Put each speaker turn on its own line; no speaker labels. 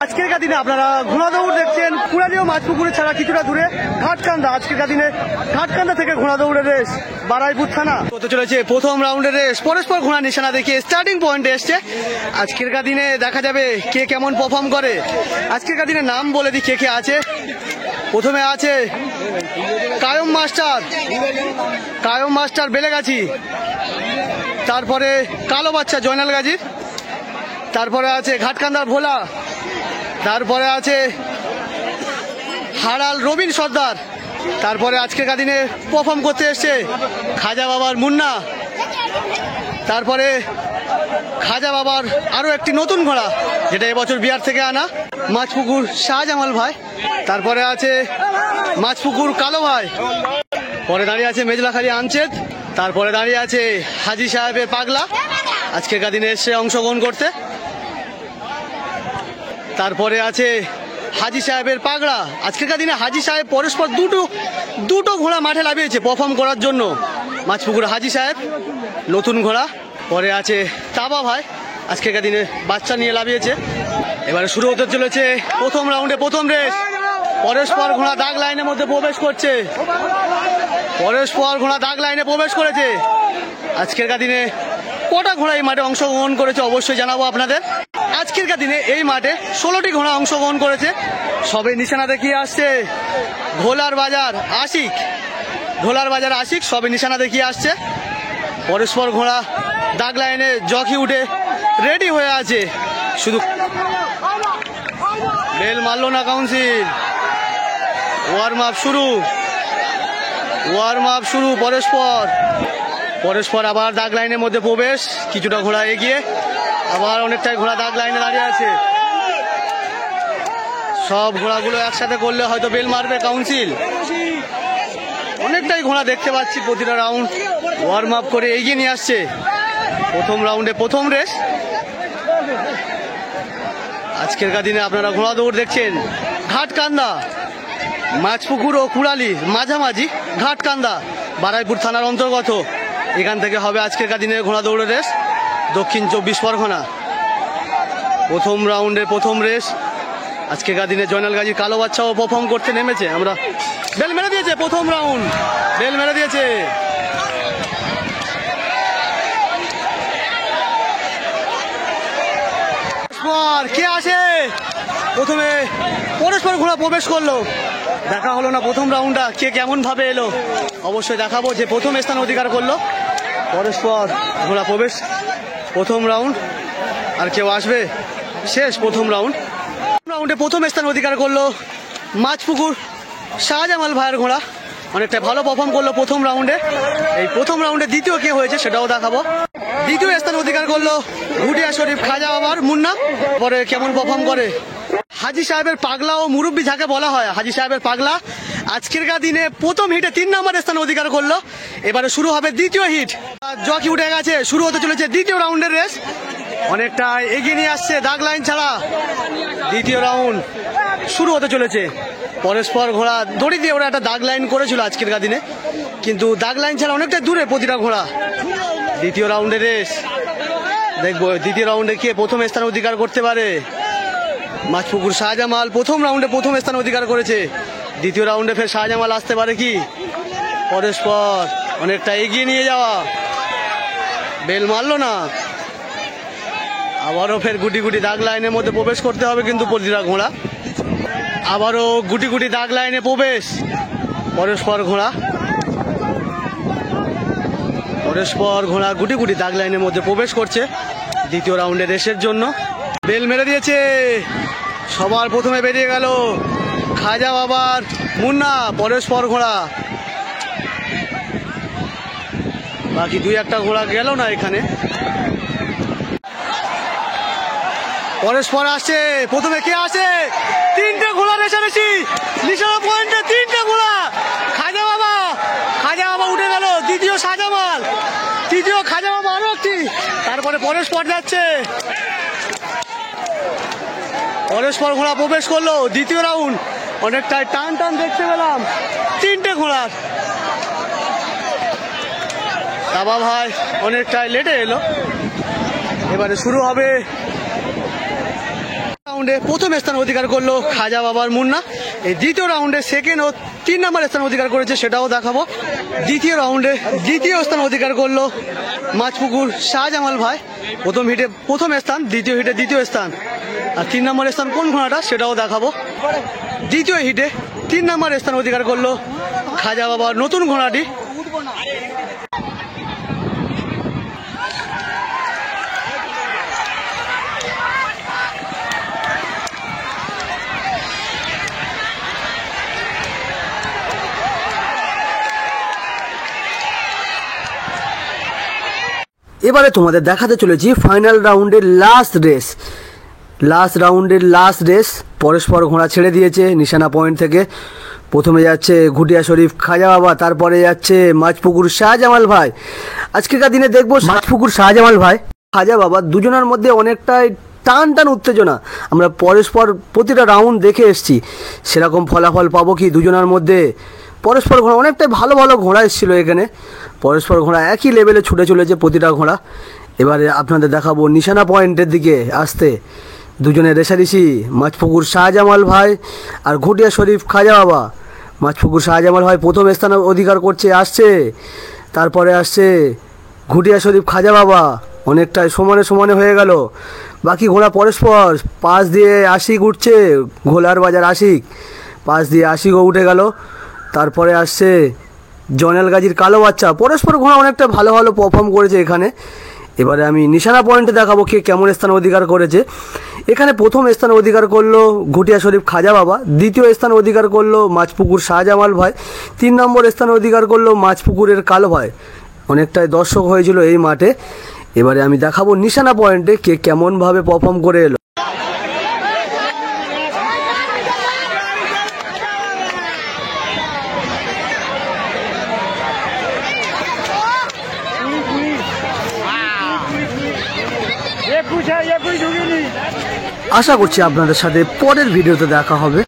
আজকের দিনে আপনারা ঘোড়া দৌড় দেখছেন কুড়ালি ও মাছপুকুরে ছাড়া কিছুটা দূরে ঘাটকান্দা। আজকের দিনে ঘাটকান্দা থেকে ঘোড়া দৌড়ের রেস বারাইপুর থানা হতে চলেছে প্রথম রাউন্ডের রেস। পরস্পর ঘোড়া নিশানা দেখিয়ে স্টার্টিং পয়েন্টে এসছে। আজকের দিনে দেখা যাবে কে কেমন পারফর্ম করে। আজকের দিনে নাম বলে দিই কে কে আছে। প্রথমে আছে কায়ম মাস্টার বেলেগাছি, তারপরে কালো বাচ্চা জয়নাল গাজীর, তারপরে আছে ঘাটকান্দার ভোলা, তারপরে আছে হারাল রবিন সর্দার, তারপরে আজকের দিনে পারফর্ম করতে এসছে খাজা বাবার মুন্না, তারপরে খাজা বাবার আরো একটি নতুন ঘোড়া যেটা এবছর বিহার থেকে আনা মাছপুকুর শাহজামাল ভাই, তারপরে আছে মাছপুকুর কালো ভাই, পরে দাঁড়িয়ে আছে মেজলাখালী আনচেদ, তারপরে দাঁড়িয়ে আছে হাজি সাহেবের পাগলা আজকের দিনে এসে অংশগ্রহণ করতে, তারপরে আছে হাজি সাহেবের পাগড়া। আজকের দিনে হাজি সাহেব পরস্পর দুটো ঘোড়া মাঠে লাভিয়েছে পারফর্ম করার জন্য। মাছপুকুর হাজি সাহেব নতুন ঘোড়া, পরে আছে তাবা ভাই আজকের দিনে বাচ্চা নিয়ে লাভিয়েছে। এবারে শুরু হতে চলেছে প্রথম রাউন্ডে প্রথম রেস। পরস্পর ঘোড়া দাগ লাইনের মধ্যে প্রবেশ করছে, পরস্পর ঘোড়া দাগ লাইনে প্রবেশ করেছে। আজকের দিনে কটা ঘোড়া এই মাঠে অংশগ্রহণ করেছে অবশ্যই জানাবো আপনাদের। আজকের দিনে এই মাঠে 16টি ঘোড়া অংশগ্রহণ করেছে। সবে নিশানা দেখিয়ে আসছে ঘোলার বাজার আশিক সবে নিশানা দেখিয়ে আসছে। পরস্পর ঘোড়া দাগ লাইনে জকি উঠে রেডি হয়ে আছে, শুধু বেল মারলো না কাউন্সিল। ওয়ার্ম আপ শুরু। পরস্পর আবার দাগ লাইনের মধ্যে প্রবেশ, কিছুটা ঘোড়া এগিয়ে, আবার অনেকটাই ঘোড়া দাগ লাইনে দাঁড়িয়ে আছে। সব ঘোড়াগুলো একসাথে করলে হয়তো বেল মারবে কাউন্সিল। অনেকটাই ঘোড়া দেখতে পাচ্ছি প্রতিটা রাউন্ড ওয়ার্ম আপ করে এগিয়ে নিয়ে আসছে। প্রথম রাউন্ডে প্রথম রেস। আজকের দিনে আপনারা ঘোড়া দৌড় দেখছেন ঘাটকান্দা মাছপুকুর ও কুড়ালির মাঝামাঝি ঘাটকান্দা বারাইপুর থানার অন্তর্গত। এখান থেকে হবে আজকের দিনে ঘোড়া দৌড়ের রেস দক্ষিণ 24 পরগনা। প্রথম রাউন্ডের প্রথম রেস। আজকের দিনে জয়নাল গাজীর কালো বাচ্চাও পারফর্ম করতে নেমেছে। আমরা বেল মেরে দিয়েছে, প্রথম রাউন্ড বেল মেরে দিয়েছে। কে আসে প্রথমে পরস্পর ঘোড়া প্রবেশ করলো, দেখা হলো না প্রথম রাউন্ডটা কে কেমন ভাবে এলো অবশ্যই দেখাবো। যে প্রথম স্থান অধিকার করলো পরস্পর ঘোড়া প্রবেশ প্রথম রাউন্ড, আর কেউ আসবে শেষ প্রথম রাউন্ডে প্রথম স্থান অধিকার করলো মাছপুকুর শাহজামাল ভাইয়ের ঘোড়া। অনেকটা ভালো পারফর্ম করলো প্রথম রাউন্ডে। এই প্রথম রাউন্ডে দ্বিতীয় কে হয়েছে সেটাও দেখাবো। দ্বিতীয় স্থান অধিকার করলো ঘুটিয়া শরীফ খাজা বাবার মুন্না। পরে কেমন পারফর্ম করে হাজি সাহেবের পাগলা ও মুরব্বী যাকে বলা হয় হাজি সাহেবের পাগলা আজকের দিনে প্রথম হিটে 3 নম্বর স্থান অধিকার করলো। এবারে শুরু হবে দ্বিতীয় হিট। জকি উঠে গেছে, শুরু হতে চলেছে দ্বিতীয় রাউন্ডের রেস। অনেকটা এগিয়ে নিয়ে আসছে দাগ লাইন ছাড়া। দ্বিতীয় রাউন্ড শুরু হতে চলেছে। পরস্পর ঘোড়া দড়ি দিয়ে ওরা একটা দাগ লাইন করেছিল আজকের দিনে, কিন্তু দাগ লাইন ছাড়া অনেকটা দূরে প্রতিটা ঘোড়া। দ্বিতীয় রাউন্ডের রেস দেখবো দ্বিতীয় রাউন্ডে কে প্রথম স্থান অধিকার করতে পারে। মাছপুকুর শাহজামাল প্রথম রাউন্ডে প্রথম স্থান অধিকার করেছে। দ্বিতীয় রাউন্ডে ফের শাহজামাল আসতে পারে কি। পরস্পর অনেকটা এগিয়ে নিয়ে যাওয়া, বেল মারলো না। আবারও ফের গুটি দাগ লাইনের মধ্যে প্রবেশ করতে হবে কিন্তু প্রতিটা ঘোড়া। আবারও গুটি দাগ লাইনে প্রবেশ। পরস্পর ঘোড়া গুটি দাগ লাইনের মধ্যে প্রবেশ করছে দ্বিতীয় রাউন্ডের রেসের জন্য। বেল মেরে দিয়েছে, সবার প্রথমে বেরিয়ে গেল খাজা বাবার মুন্না। পরস্পর ঘোড়া বাকি 2-1টা ঘোড়া গেল না এখানে। পরস্পর আসছে, প্রথমে কে আসে 3টে ঘোড়া রেসারেসি নিশানা পয়েন্টে 3টে ঘোড়া। খাজা বাবা উঠে গেল, দ্বিতীয় শাহজামাল, তৃতীয় খাজা বাবা আরো একটি, তারপরে পরস্পর যাচ্ছে। পরস্পর ঘোড়া প্রবেশ করলো দ্বিতীয় রাউন্ড। অনেকটাই টান দেখতে পেলাম 3টে ঘোড়ার। বাবা ভাই অনেকটাই লেটে এলো। এবারে শুরু হবে রাউন্ডে প্রথম স্থান অধিকার করলো খাজা বাবার মুন্না। এই দ্বিতীয় রাউন্ডে সেকেন্ড ও 3 নম্বর স্থান অধিকার করেছে, সেটাও দেখাবো। দ্বিতীয় রাউন্ডে দ্বিতীয় স্থান অধিকার করলো মাছপুকুর শাহজামাল ভাই। প্রথম হিটে প্রথম স্থান, দ্বিতীয় হিটে দ্বিতীয় স্থান, আর 3 নম্বর স্থান কোন ঘোড়াটা সেটাও দেখাবো। দ্বিতীয় হিটে 3 নম্বর স্থান অধিকার করলো খাজা বাবার নতুন ঘোড়াটি। এবারে তোমাদের দেখাতে চলেছি ফাইনাল রাউন্ডের লাস্ট রেস। পরস্পর ঘোড়া ছেড়ে দিয়েছে নিশানা পয়েন্ট থেকে। প্রথমে যাচ্ছে ঘুটিয়া শরীফ খাজা বাবা, তারপরে যাচ্ছে মাছপুকুর শাহজামাল ভাই। আজকেকার দিনে দেখবো মাছপুকুর শাহজামাল ভাই খাজা বাবা দুজনের মধ্যে অনেকটাই টান উত্তেজনা। আমরা পরস্পর প্রতিটা রাউন্ড দেখে এসছি, সেরকম ফলাফল পাবো কি দুজনের মধ্যে? পরস্পর ঘোড়া অনেকটাই ভালো ঘোড়া এসেছিলো এখানে। পরস্পর ঘোড়া একই লেভেলে ছুটে চলেছে প্রতিটা ঘোড়া। এবারে আপনাদের দেখাবো নিশানা পয়েন্টের দিকে আসতে দুজনের রেশারেশি, মাছপুকুর শাহজামাল ভাই আর ঘুটিয়া শরীফ খাজা বাবা। মাছপুকুর শাহজামাল ভাই প্রথম স্থান অধিকার করছে, আসছে। তারপরে আসছে ঘুটিয়া শরীফ খাজা বাবা, অনেকটাই সমানে হয়ে গেল। বাকি ঘোড়া পরস্পর পাশ দিয়ে আশিক উঠছে, ঘোলার বাজার আশিক, পাশ দিয়ে আশিকও উঠে গেল। তারপরে আসছে জনেল গাজীর কালো বাচ্চা। পরস্পর ঘোড়া অনেকটা ভালো পারফর্ম করেছে এখানে। এবারে আমি নিশানা পয়েন্টে দেখাবো কে কেমন স্থান অধিকার করেছে। এখানে প্রথম স্থান অধিকার করলো ঘুটিয়া শরীফ খাজা বাবা, দ্বিতীয় স্থান অধিকার করলো মাছপুকুর শাহজামাল ভাই, 3 নম্বর স্থান অধিকার করলো মাছপুকুরের কালো ভাই। অনেকটাই দর্শক হয়েছিল এই মাঠে। এবারে আমি দেখাবো নিশানা পয়েন্টে কে কেমনভাবে পারফর্ম করে এলো। আশা করছি আপনাদের সাথে পরের ভিডিওতে দেখা হবে।